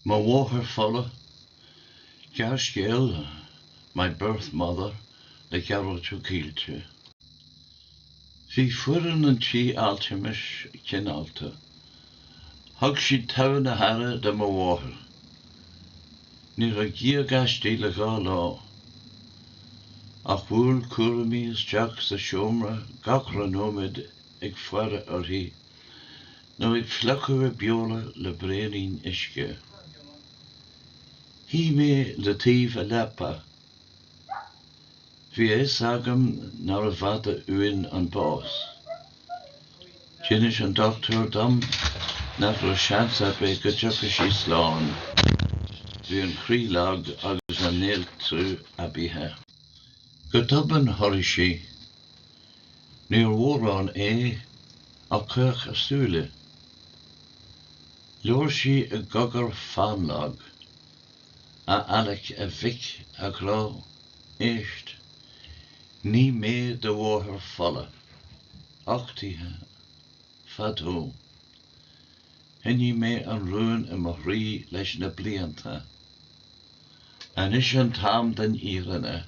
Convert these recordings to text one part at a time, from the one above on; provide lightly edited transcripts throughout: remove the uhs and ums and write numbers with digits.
Mháthair Fola, Gearrscéal, my birth mother, le Gearóid Caoilte. Bhí fuireann an tí altamis Caoilte. Thug siad town na hara de Mháthair. Ní ra Gearrscéal le gá lá. Ach bhúil cuairimí isteach sa seomra gach ranóid ag foire orthaí, nó ag fleacadh beola le bréanaín isce. Hí mé le taobh a lepa. Bhí is agam nar a bhada uainn an bás. Jinis an doctor dom nach ra seansa be go dteocha sí sláán. Bhí an chrílag agus an néal trú a bhíthe. Go duban thoirigh sí. Níor mhórán a chuach a súile. Leor sí a gogar fanlag, a alec a bhic a grá, éist. Ní mé de Mháthair Fola, achtaithe, fadó. Hinní mé an rún I mo thrí leis na blianta. Anis an tam den íranna,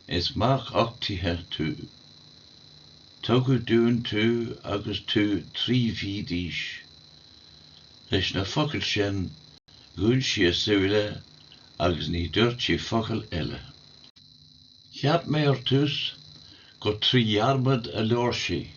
is mach achtaithe tú. Tugadh dún tú agus tú trí bhídís. Leis na focail sin, gúil sí a súile agus ní dúirt sí focail eile. Cheap mé ar tús go tríarmad a leor sí.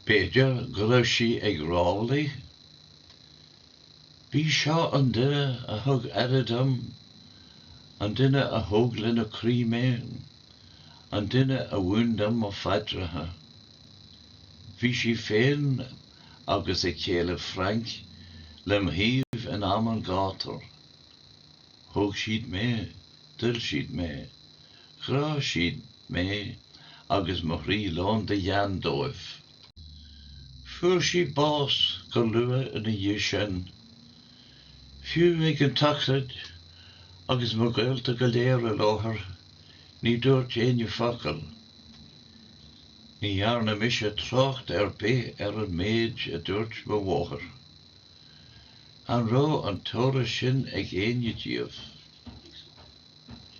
Beidir go raibh sí ag rálaí. Bhí seo an duine a thug airadam, an duine a thug lena crí mé, an duine a bhúndam ó fadratha. Bhí sí féin agus ag chéile Frank lim híomh in am an gátar. Thug siad mé, dul siad mé, chrá siad mé agus mo thrí lán de dhean dóibh. Fuair sí bás go lua ina dhiaidh sin. Fiú ag an taclid agus mo Gaeilge go léir a láthair, ní dúirt aine focail. Ní dhearna mise trácht ar bé ar an méid a dúirt mo Mháthair. An rá an tóra sin ag aine díobh.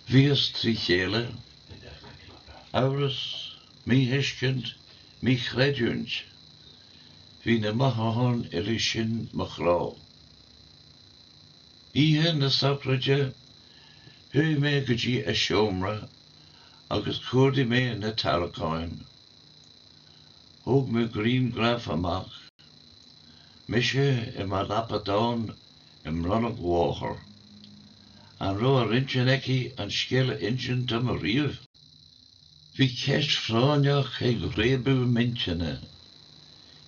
Bhíos trí chéile, amhras, mí hiiscint, mí chreidúint. Bhí na maithaán ilí sin mo chrá. Ihe na sapraide, hu mé go dtí a seomra, agus cuairdaí mé na taracáin. Thug mé grín graf amach, mise I mar lapadán I mronnach Mháthair. An rá a rintin eici an scéile intin do mar riamh. Bhí ceist fráineach ag réabú mintina.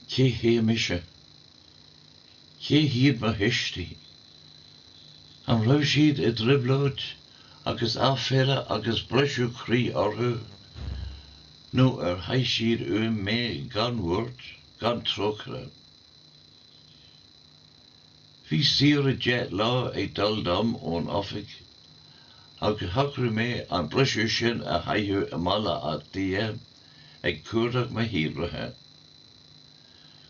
Cé hé mise. Cé hiad mar histoí. An raibh siad I driblóid agus áféile agus breisiú chrí orthu, nó ar thaidh siad mé gan bhuairt, gan trocra. Bhí siar a jet lá ag dul dom ón oifig, agus thocraigh mé an breisiú sin a thaidhú I mala a dia ag cuaireadh mo híobrathe.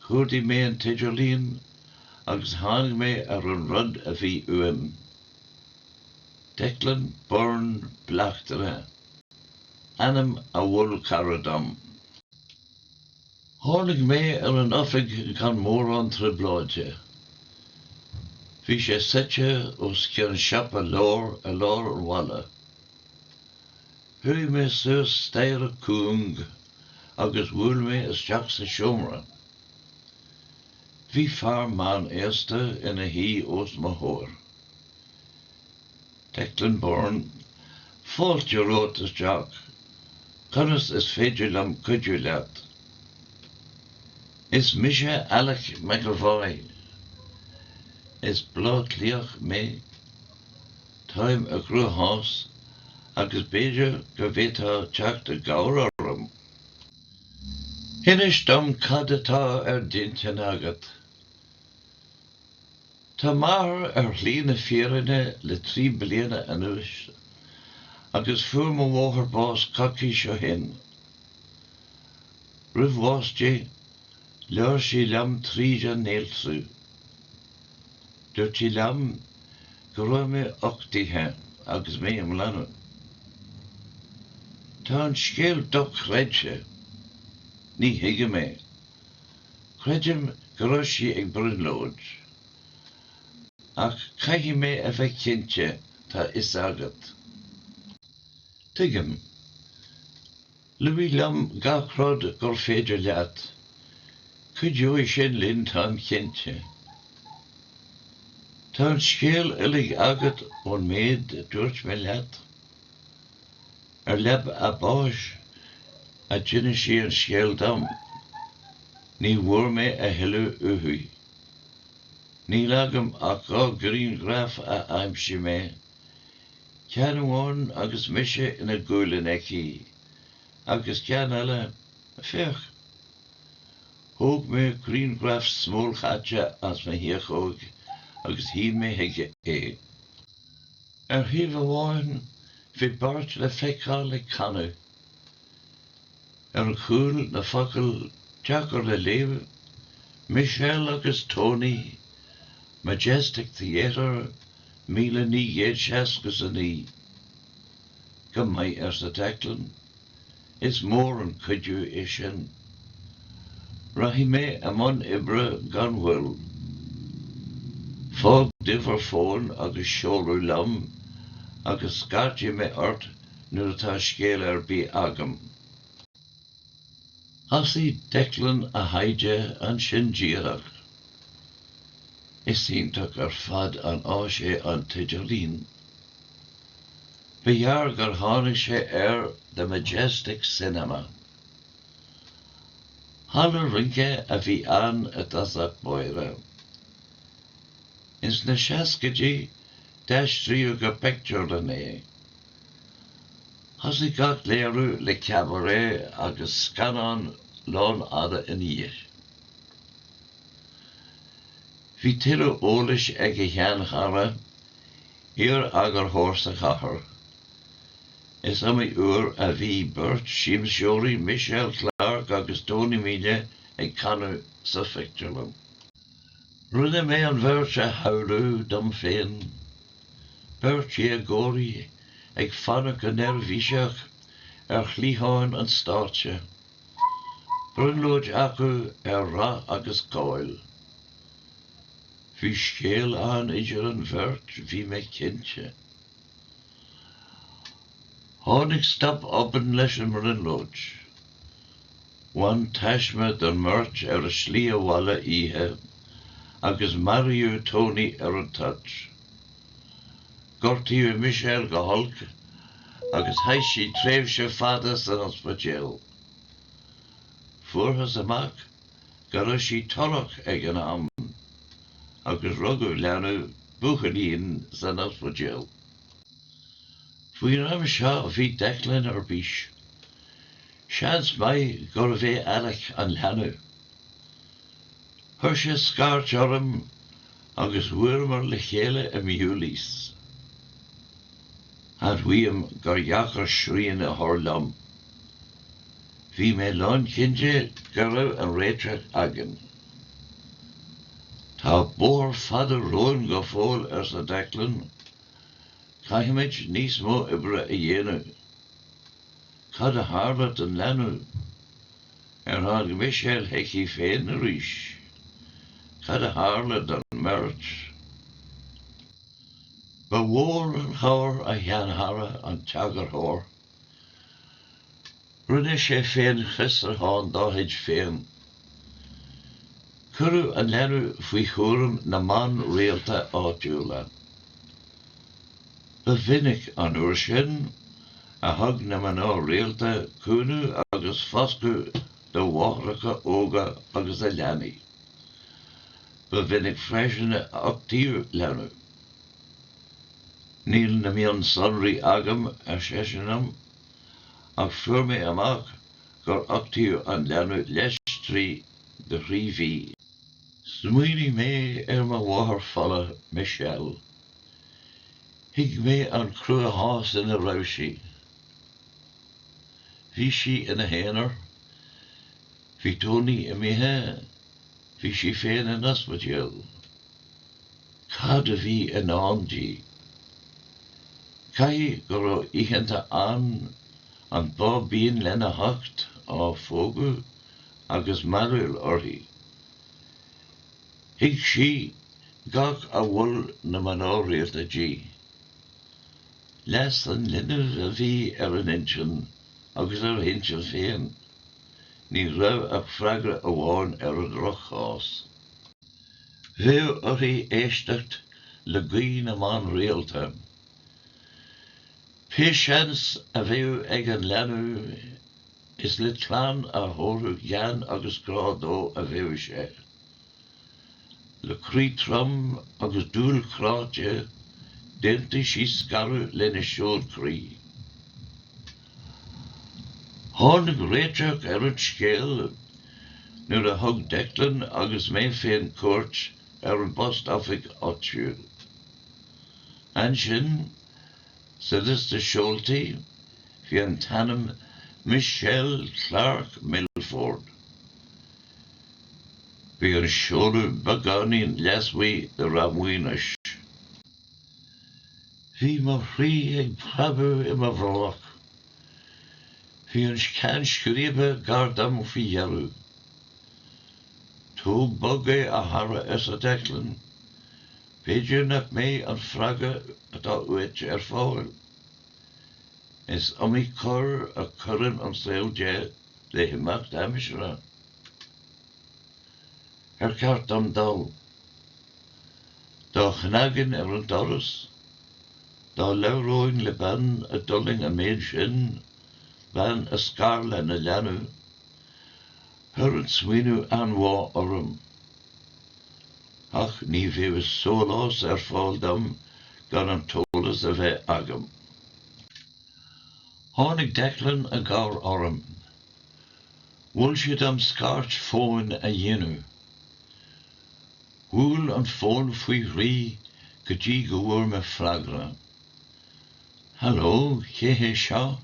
Cuairdaí mé an tidirlíon agus tháinig mé ar an rud a bhí uaim. Declan burn blachtere. Anam a bhfuil caradam. Tháinig mé ar an oifig gan mór an tribláide. Bhí sé site os ceann seap a lár an walla. Hu mé suas stair a cúng agus bhfuil mé isteach sa seomra. Bhí fear man éasta ina hí os mo thóir. Declan Bourne, fáilte rót isteach, chunas is féidir lam cuidiú leat. Is mise alec me go bhfáid. Is blachlíoch mé, táim a grúthás, agus beidir go bhétá teacht a gabhar orm. Hinis dom cad atá ar dintin agat. Tá mar ar lína fíoranna le 3 bliana anuas, agus fuair mo Mháthair bás cací seo hin. Ribh bháiste, leor sí leam tríd an néaltrú. dúirt í lam go raibh mé ochtaithe agus mé am lena. Tá an scéal do chreidse, ní hiige mé. Chreidim go raibh sí ag brunlóid. Ach caithfí mé a bheith cinnte tá is agat. Tuigim, luí lam gachrod gur féidir leat. Chuideoidh sin linn tá an cinnte. Tá an scéal ulig agat ón méid dúirt mé leat. Leb a báis a dine sí an scéal dam. Ní bhuair mé a hiile uhui. Ní lagam ach gá grín graf a aimsí mé. Cean amháin agus mise ina gúlan eici, agus cean eile féach. Thóg mé grín graf smól chatte as me hiachóg agus hí mé hiige é. Híomh amháin bhí bart le feicáil le canú. An chúl na focail teachar le léamh, Michelle agus Tony, Majestic Theatre, 1969. Go mbeidh sa Declan, is mór an cuidiú é sin. Rahí mé amon ibre gan bhfuil. Fág difar fón agus seolú lam, agus scartí mé ort nuair atá scéal ar bí agam. Hasí Declan a haide an sin díreach. Is ionach ar fad an áise an tiidirlín. Bhear gur tháinig sé ar the Majestic Cinema. Hála ringe a bhí an a dasach moire. Is na seascadí deistríú go picture le né. Hasí gach léirú le cabaret agus scanán lán ada in íir. Bhí tíre ólais ag a cheannachara, ír agur thórsa chachar. Is am uair a bhí Bert Siamseoirí Michelle Clark agus Tony Mille ag canú sa fictúlam. Rinne mé an bhirt a haurú dom féin. Bert Gearóid ag fannach an nervhíseach ar chlítháin an stáitse. Brunlóid acu ar rá agus Gaeilge. Bhí scéal an idir an bhirt bhí mé cinnte. Tháinig stop open leis an brunlóid. Bhain taisme don mirt ar a slí amhaile ihe, agus Mario Tony ar an touch. Gortaíodh Michelle go holc, agus haisí tréimhse feabhas an ospidéal. Fuarthas amach, go raibh sí torach ag an am, agus rugadh leanú buchanín san ospidéal. Faoin am seo bhí Declan ar bís. Seans mai gur bheith eilech an leanú. Thir sé scarrt orm agus bhuairmar le chéile a miúlís. Hadhuiam gur dhachar srían a thorlam. Bhí mé lán cinnte gur raibh an réiteach agan. Tá bór fada roin go fóil ar sa Declan, caiimiid níos mó ibre a dhéanamh. Cad a hábhart an leanú, ar thug Michelle heici féin a rís. Cad a hábhart an mirt. Ba mhór an chóir a cheannachara an teagar thóir. Rinne sé féin chisar háin dáid féin. Curú an leanú faoi chúram na man réalta áitiúla. Ba vinnic an uair sin, a thug na man á réalta cúnú agus foscú do bháthracha óga agus a leanaí. Ba vinnic freisinne achtaíú leanú. Níl na mion sonraí agam a séisinam, ach fuair mé amach gur achtaíú an leanú leis trí de ghríomhí. Smuoinigh mé ar Mháthair Fola Michelle. Thuig mé an crua hás ina rosaí. Bhí sí ina héanaar, bhí Tony i míthe, bhí sí féin in ospidéal. cad a bhí in ándí. Cai go raibh íchanta an bíon lena hacht á fógu agus marúil orthaí. Hic sí gach a bhfuil na manóirialta dí. Leas an linneamh a bhí an intin agus hintin féin, ní raibh ach freagra a bháin an rochás. Bheadh orthaí éisteacht le gaoth na man réalta. Péisins a bheadh ag an leanú is le clán a thóirú ghean agus grádó a bheadh sé. Le crí trom agus dúil chráte dénta sí scarú lena seoir crí. Tháinig réiteach an scéal nuair a thug Declan agus mé féin cuairt an bost ofic áitiúil. Ansin, sudas de seoltaí, bhí an tanam Michelle Clark Milford. Bhí an seolú bagánaí leasmhaí de ramhuinis. Bhí mar thrí ag prabú I mar bhrálach. Bhí an ceann scríbe gardam faoi dhearú. Tú bogé a thara as a Declan. Beidir nach mé an freaga atá uait fáil. Is amí chur a churann an saoilde le himeacht amisra. Ceart am dal. Dá chnagan an doras. Dá leabhróin le ban a dulling a méid sin, ban a scar lena leanú. Thur an smaoinú anmhá orm. Ach ní bheadh sólás fáil dom gan an tólas a bheith agam. Tháinig Declan a gabhar orm. Bhfuil siad am scart fóin a dhéanú. Bhúil an fón faoi rí go dtí go bhfuair me freagra. Halló, chéhé seo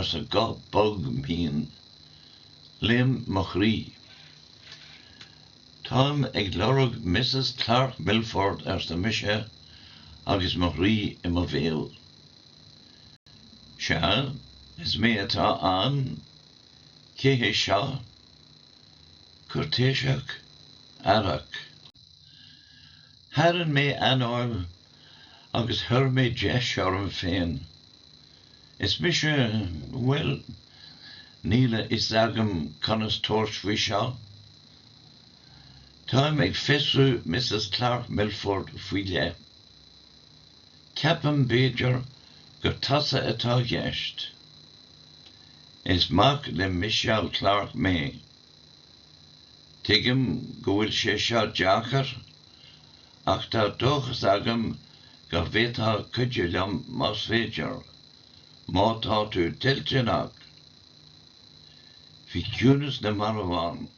sa gá bog mín. Léim mo chrí. Tám ag lorug Mrs. Clark Milford sa mise agus mo chrí I mo bhéal. Se, is mé atá an, chéhé seo, curtéiseach, arach. Haran mé anáil agus thur mé deis orm féin. Is mise, well, níle is agam conas tóirt faoi seo. Táim ag fisrú Mrs. Clark Milford faoi le. Ceapam béidir gur tasa atá gheist. Is mac le Michelle Clark mé. Tuigim go bhfuil sé seo deachar, ach tá dóchas agam gur bhétá cuide liom más féidir, má tá tú tiltteach. Bhí ciúnas na marabháin,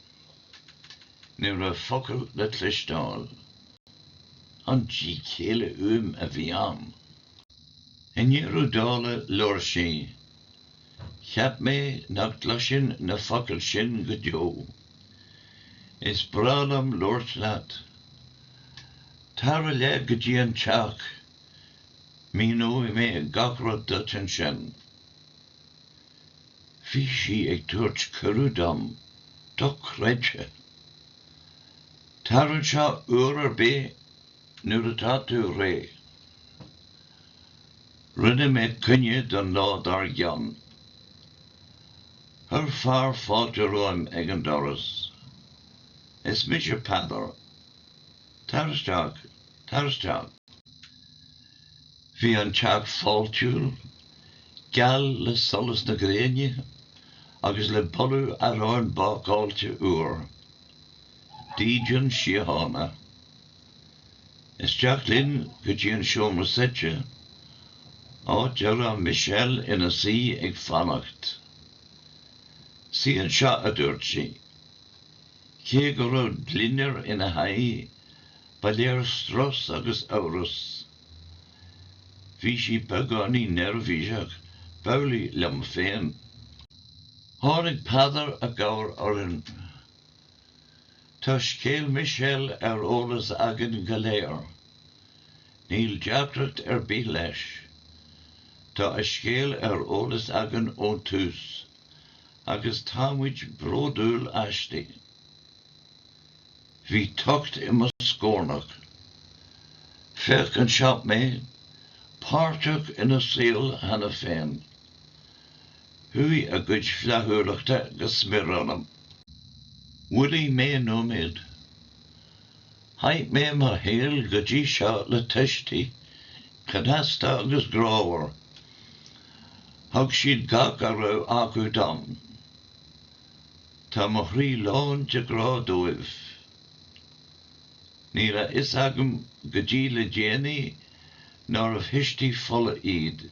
nuair a focail le tlistáil. An dí chéile a bhí am. In dhearú dála leir sé. Cheap mé nach gluisin na focail sin go deo. Is bralam leir leat. Tara le go dtí an teach. Mí nó I mé gachrad dut an sin. Bhí sí ag dúirt curú dom, do chreidte. Tarann seo uair ar bé nuair atá tú ré. Rinne mé cunne don lád ar gceann. Thur fearr fáilte roim ag an doras. Is mise padar. Taristeach, taristeach. Bhí an teach fáiltiúil, geall le solas na gréine, agus le bolú aráin ba Caoilte uair. Dídean síochána. Is teach linn go dtí an seomra site, á dearra Michelle ina sí ag fannacht. Sí an seo a dúirt sí. Cé go raibh glínear ina haí, ba léir stras agus amhras. Bhí sí beagánú nervhíseach, boghlaí liom féin. Tháinig padar a gabhar orthin. Tá scéal Michelle ar ólas agan go léir. Níl deacrat bí leis. Tá a scéal ólas agan ó tús, agus támuid bródúil aistí. Bhí tucht I mo scórnach. Fech an seap mé, páirteach ina síl hana féin. Hui a gcuid fleathúireachta go smiranam. Wudi mé nóméid. Haid mé mar héal go dtí seo le tuisty, cadasta agus gráhar. Thug siad gach a raibh acu dom. Tá mo thrí lán de grádóibh. Ní ra is agam go dtí le déanaí nar a bhistí fola iad.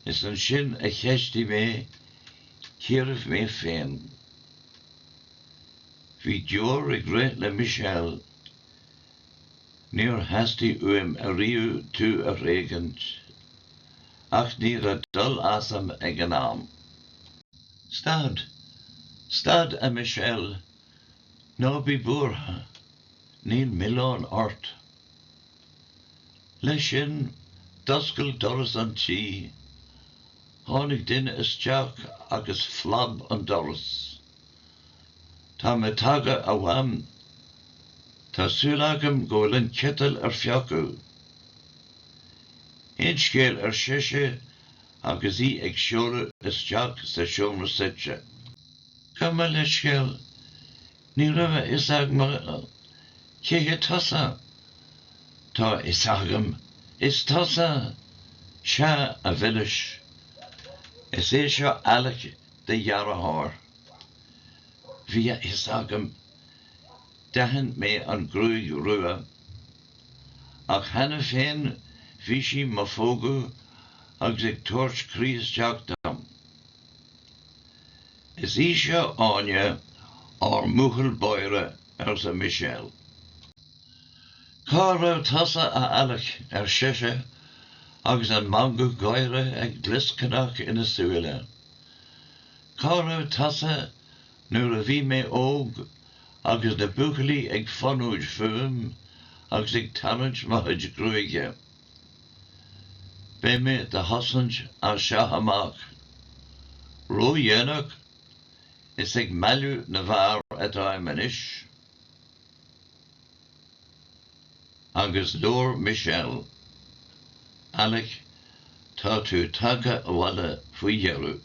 Is an sin a cheistí mé, céirh mé féin. Bhí deor ag réit le Michel. Níor heastí uaim a riú tú a réigint, ach níor a dul asam ag an am. Stad a Michel, ná bí búrtha, níl millán ort. Leis sin, doscail doras an tí, tháinig duine isteach agus flab an doras. Tá me taga a bhaim, tá súlagam go bhfuil an cetal ar fiacu. Ein scéal ar seise agus í ag seoladh isteach sa seomra site. Cuma le scéal, ní raibh is agam céthe tosa. Tá is agam, is tosa, se a bhilis. Is é seo alach de Gearróid. Bhí is agam, dehan mé an grúig rua, ach hena féin bhí sí mo fógu agus ag tuairt críosteach dom. Is í seo áine ar múchal bóire ar sa Michel. Cá raibh tosa a alach ar seise agus an mangu gáire ag gliscanach ina suaile. Cá raibh tosa nuair a bhí mé óg agus na buachalaí ag fanúid fuim agus ag tanint maithid grúige. Bé mé de hasant a seo amach. Ró dhéanach is ag meallú na bhar atá imanis. Agus dór Michel. Alec, tá tú taga a bhile faoi dhearú.